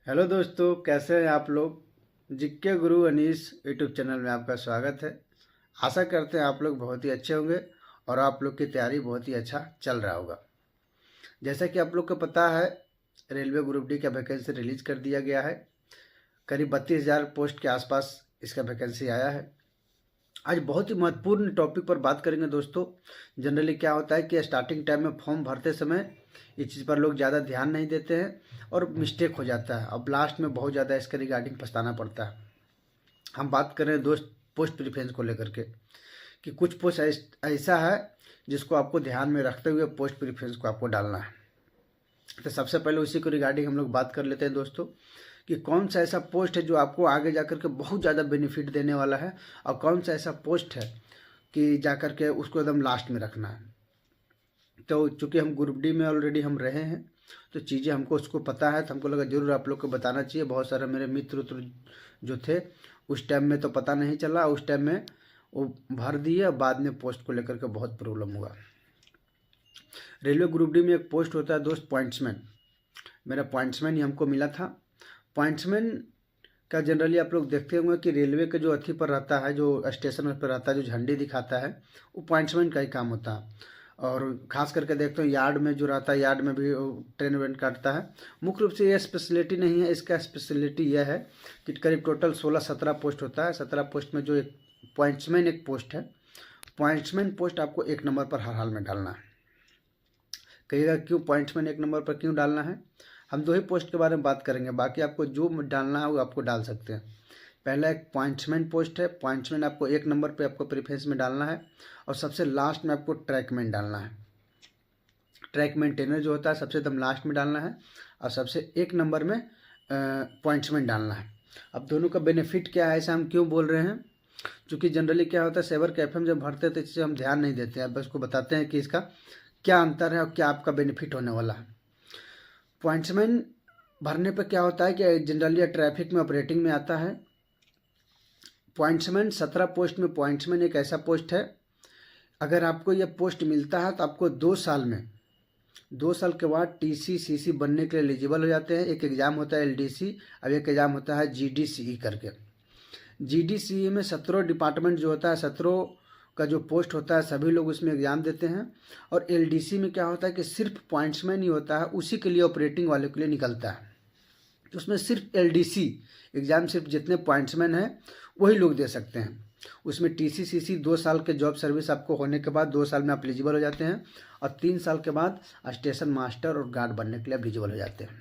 Hello दोस्तों, कैसे हैं आप लोग। जिक्के गुरु अनीस यूट्यूब चैनल में आपका स्वागत है। आशा करते हैं आप लोग बहुत ही अच्छे होंगे और आप लोग की तैयारी बहुत ही अच्छा चल रहा होगा। जैसा कि आप लोग को पता है, रेलवे ग्रुप डी का वैकेंसी रिलीज कर दिया गया है। करीब 32,000 पोस्ट के आसपास इसका वैकेंसी आया है। आज बहुत ही महत्वपूर्ण टॉपिक पर बात करेंगे दोस्तों। जनरली क्या होता है कि स्टार्टिंग टाइम में फॉर्म भरते समय इस चीज़ पर लोग ज़्यादा ध्यान नहीं देते हैं और मिस्टेक हो जाता है। अब लास्ट में बहुत ज़्यादा इसके रिगार्डिंग पछताना पड़ता है। हम बात कर रहे हैं दोस्त पोस्ट प्रिफरेंस को लेकर के कि कुछ पोस्ट ऐसा है जिसको आपको ध्यान में रखते हुए पोस्ट प्रिफरेंस को आपको डालना है। तो सबसे पहले उसी को रिगार्डिंग हम लोग बात कर लेते हैं दोस्तों कि कौन सा ऐसा पोस्ट है जो आपको आगे जाकर के बहुत ज़्यादा बेनिफिट देने वाला है और कौन सा ऐसा पोस्ट है कि जाकर के उसको एकदम लास्ट में रखना है। तो चूँकि हम ग्रुप डी में ऑलरेडी हम रहे हैं तो चीज़ें हमको उसको पता है, तो हमको लगा ज़रूर आप लोग को बताना चाहिए। बहुत सारे मेरे मित्र जो थे उस टाइम में तो पता नहीं चला, उस टाइम में वो भर दिए, बाद में पोस्ट को लेकर के बहुत प्रॉब्लम हुआ। रेलवे ग्रुप डी में एक पोस्ट होता है दोस्त, पॉइंट्समैन। मेरा पॉइंट्समैन ही हमको मिला था। पॉइंट्समैन का जनरली आप लोग देखते होंगे कि रेलवे के जो अथी पर रहता है, जो स्टेशन पर रहता है, जो झंडी दिखाता है, वो पॉइंट्समैन का ही काम होता है। और ख़ास करके देखते हो यार्ड में जो रहता है, यार्ड में भी ट्रेन वेन काटता है। मुख्य रूप से ये स्पेशलिटी नहीं है, इसका स्पेशलिटी यह है कि करीब टोटल 16-17 पोस्ट होता है। 17 पोस्ट में जो एक पॉइंट्समैन एक पोस्ट है, पॉइंट्समैन पोस्ट आपको 1 नंबर पर हर हाल में डालना है। कहिएगा क्यों पॉइंट्समैन 1 नंबर पर क्यों डालना है? हम 2 ही पोस्ट के बारे में बात करेंगे, बाकी आपको जो डालना है वो आपको डाल सकते हैं। पहला एक पॉइंट्समैन पोस्ट है। पॉइंट्समैन आपको 1 नंबर पे आपको प्रेफरेंस में डालना है और सबसे लास्ट में आपको ट्रैकमैन डालना है। ट्रैक मेंटेनर जो होता है सबसे एकदम लास्ट में डालना है और सबसे 1 नंबर में पॉइंट्समैन डालना है। अब दोनों का बेनिफिट क्या है, ऐसा हम क्यों बोल रहे हैं? क्योंकि जनरली क्या होता है, सेवर कैफे में जब भरते हैं तो इससे हम ध्यान नहीं देते हैं, बस को बताते हैं कि इसका क्या अंतर है और क्या आपका बेनिफिट होने वाला है। पॉइंट्समैन भरने पर क्या होता है कि जनरली ट्रैफिक में ऑपरेटिंग में आता है। पॉइंट्समैन 17 पोस्ट में पॉइंट्समैन एक ऐसा पोस्ट है, अगर आपको यह पोस्ट मिलता है तो आपको 2 साल में, 2 साल के बाद TC/CC बनने के लिए एलिजिबल हो जाते हैं। एक एग्ज़ाम होता है LDC, अब एक एग्ज़ाम होता है GDCE करके। GDCE में 17 डिपार्टमेंट जो होता है, 17 का जो पोस्ट होता है, सभी लोग उसमें एग्ज़ाम देते हैं। और LDC में क्या होता है कि सिर्फ पॉइंट्समैन ही होता है, उसी के लिए ऑपरेटिंग वाले के लिए निकलता है। तो उसमें सिर्फ LDC एग्ज़ाम सिर्फ जितने पॉइंट्समैन हैं वही लोग दे सकते हैं। उसमें TC/CC 2 साल के जॉब सर्विस आपको होने के बाद 2 साल में आप एलिजिबल हो जाते हैं और 3 साल के बाद स्टेशन मास्टर और गार्ड बनने के लिए आप एलिजिबल हो जाते हैं।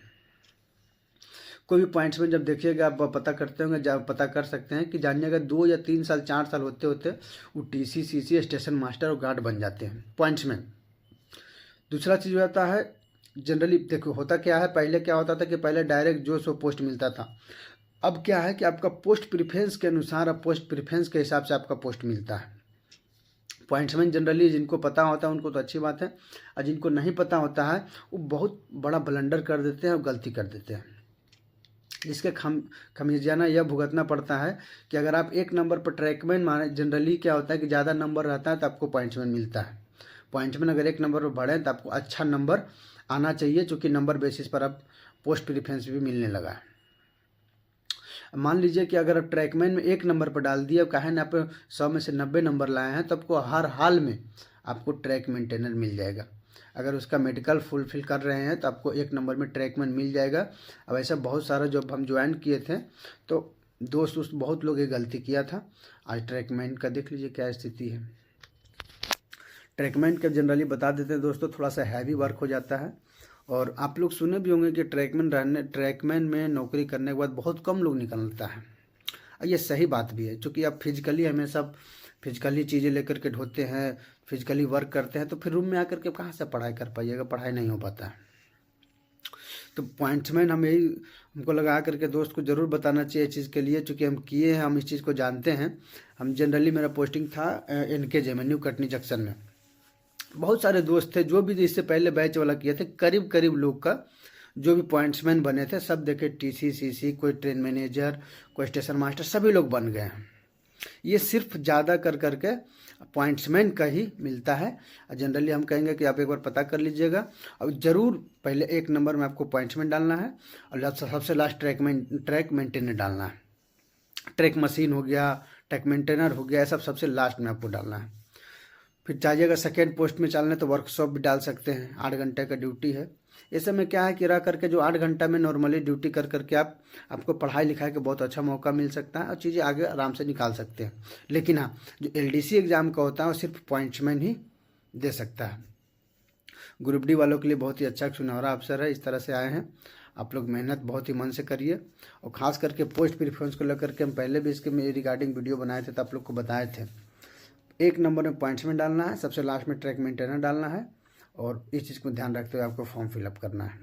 कोई भी पॉइंट्समैन जब देखिएगा आप पता करते होंगे, जब पता कर सकते हैं कि जानिएगा 2 या 3 साल 4 साल होते होते वो TC/CC स्टेशन मास्टर और गार्ड बन जाते हैं पॉइंट्समैन। दूसरा चीज़ होता है, जनरली देखो होता क्या है, पहले क्या होता था कि पहले डायरेक्ट जो सो पोस्ट मिलता था। अब क्या है कि आपका पोस्ट प्रिफरेंस के अनुसार, अब पोस्ट प्रिफरेंस के हिसाब से आपका पोस्ट मिलता है। पॉइंट्समैन जनरली जिनको पता होता है उनको तो अच्छी बात है, और जिनको नहीं पता होता है वो बहुत बड़ा ब्लंडर कर देते हैं और गलती कर देते हैं। इसके खमियाजा यह भुगतना पड़ता है कि अगर आप 1 नंबर पर ट्रैकमैन माने, जनरली क्या होता है कि ज़्यादा नंबर रहता है तो आपको पॉइंट्समैन मिलता है। पॉइंट्समैन अगर 1 नंबर पर बढ़ें तो आपको अच्छा नंबर आना चाहिए, चूँकि नंबर बेसिस पर अब पोस्ट प्रिफरेंस भी मिलने लगा है। मान लीजिए कि अगर आप ट्रैकमैन में 1 नंबर पर डाल दिए, कहें ना आप 100 में से 90 नंबर लाए हैं, तो आपको हर हाल में आपको ट्रैक मेंटेनर मिल जाएगा। अगर उसका मेडिकल फुलफिल कर रहे हैं तो आपको 1 नंबर में ट्रैकमैन मिल जाएगा। अब ऐसा बहुत सारा जब हम ज्वाइन किए थे तो दोस्त बहुत लोग ये गलती किया था। आज ट्रैकमैन का देख लीजिए क्या स्थिति है। ट्रैकमैन का जनरली बता देते हैं दोस्तों, थोड़ा सा हैवी वर्क हो जाता है। और आप लोग सुने भी होंगे कि ट्रैकमैन में नौकरी करने के बाद बहुत कम लोग निकलता है। ये सही बात भी है, क्योंकि आप फिजिकली हमेशा फिजिकली चीज़ें लेकर के ढोते हैं, फिजिकली वर्क करते हैं, तो फिर रूम में आकर के कहाँ से पढ़ाई कर पाइएगा, पढ़ाई नहीं हो पाता है। तो पॉइंट्समैन हमको लगा करके दोस्त को ज़रूर बताना चाहिए इस चीज़ के लिए, चूँकि हम किए हैं, हम इस चीज़ को जानते हैं। हम जनरली मेरा पोस्टिंग था NKJ में, न्यू कटनी जंक्शन में। बहुत सारे दोस्त थे जो भी इससे पहले बैच वाला किए थे, करीब लोग का जो भी पॉइंट्समैन बने थे सब देखे TC/CC, कोई ट्रेन मैनेजर, कोई स्टेशन मास्टर, सभी लोग बन गए हैं। ये सिर्फ ज़्यादा कर करके पॉइंट्समैन का ही मिलता है। जनरली हम कहेंगे कि आप एक बार पता कर लीजिएगा। और ज़रूर पहले 1 नंबर में आपको पॉइंट्समैन डालना है और सबसे लास्ट ट्रैक मेंटेनर डालना है। ट्रैक मशीन हो गया, ट्रैक मेंटेनर हो गया, सब सबसे लास्ट में आपको डालना है। फिर चाहिए अगर सेकेंड पोस्ट में चलना है तो वर्कशॉप भी डाल सकते हैं, 8 घंटे का ड्यूटी है। ऐसे में क्या है कि रह करके जो 8 घंटा में नॉर्मली ड्यूटी कर करके आपको पढ़ाई लिखाई का बहुत अच्छा मौका मिल सकता है और चीज़ें आगे आराम से निकाल सकते हैं। लेकिन हाँ, जो LDC एग्ज़ाम का होता है वो सिर्फ पॉइंट्समैन ही दे सकता है। ग्रुप डी वालों के लिए बहुत ही अच्छा सुनहरा अवसर है। इस तरह से आए हैं आप लोग, मेहनत बहुत ही मन से करिए। और ख़ास करके पोस्ट प्रिफरेंस को लेकर के हम पहले भी इसके रिगार्डिंग वीडियो बनाए थे तो आप लोग को बताए थे। 1 नंबर में पॉइंट्समैन डालना है, सबसे लास्ट में ट्रैक मेंटेनर डालना है और इस चीज़ को ध्यान रखते हुए आपको फॉर्म फिलअप करना है।